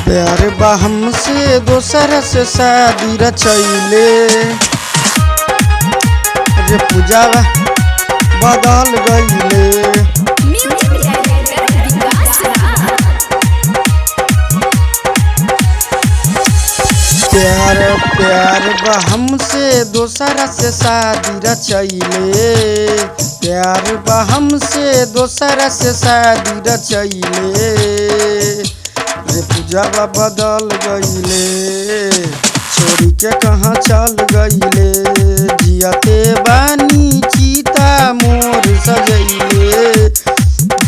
प्यार बा हमसे दोसर से शादी रचैले रे पूजा बदल गईले। प्यार प्यार बा हमसे दोसर से शादी रचैले। प्यार बा हमसे दोसर से शादी रचैले रे पूजा बदल गईले। छोड़ी के कहाँ चल गईले जियाते बानी चीता मोर सजैले।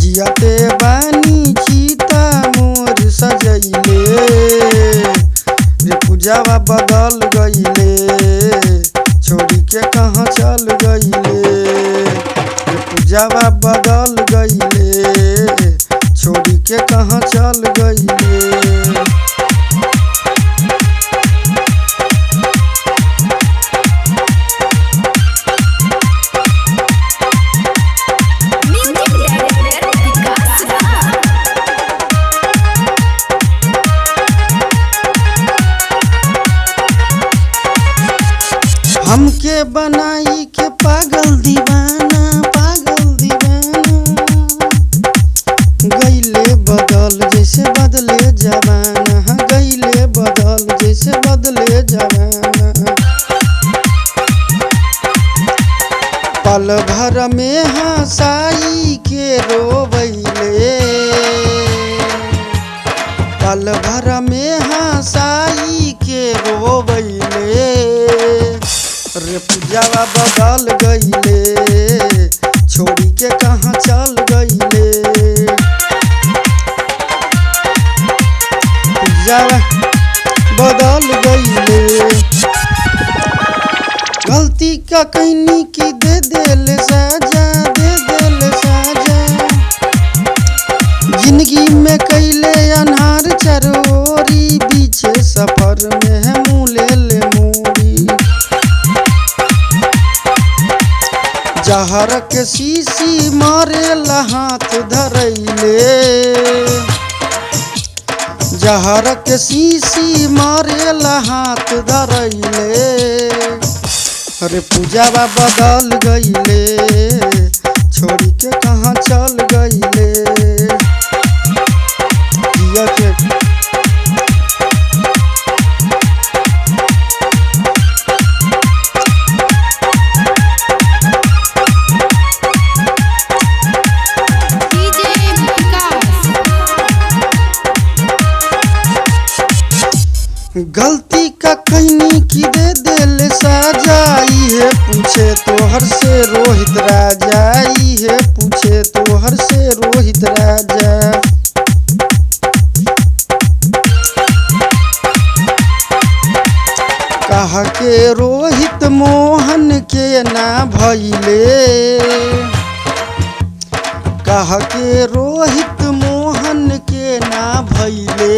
जियाते बानी चीता मोर सजैले रे पूजा बदल गईले। छोड़ी के कहाँ चल गईले रे पूजा बदल गईले। छोड़ी के कहाँ चल गईले। हमके बनाई के पागल दीवाना गईले बदल जैसे बदले जमाना। गईले बदल जैसे बदले जमाना। पल भर में हंसाई के रोवैले। पल भर में हंसाई के रोवैले रे पूजा बदल गईले। छोड़ी के कहाँ चल गईले। पूजा बदल गईले। गलती का कहनी की दे दिल सजा। दे दिल सजा जिंदगी में कैले अनहार चरोरी। पीछे सफर में है मुँह ले मोरी। जहर के शीशी मारे हाथ धरैले। जहर के शीशी मारे हाथ धरैले अरे पूजा बदल गईले। छोड़ी के कहाँ चल गईले। गलती का कहनी की दे दिल सजाई है। पूछे तोहर से रोहित राजा। है पूछे तोहर से रोहित राजा। कहा के रोहित मोहन के ना भइले। कहा के रोहित मोहन के ना भइले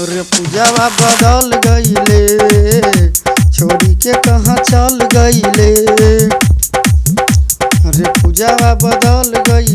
रे पूजा बदल गईले। छोड़ी के कहाँ चल गईले रे पूजा बदल गई।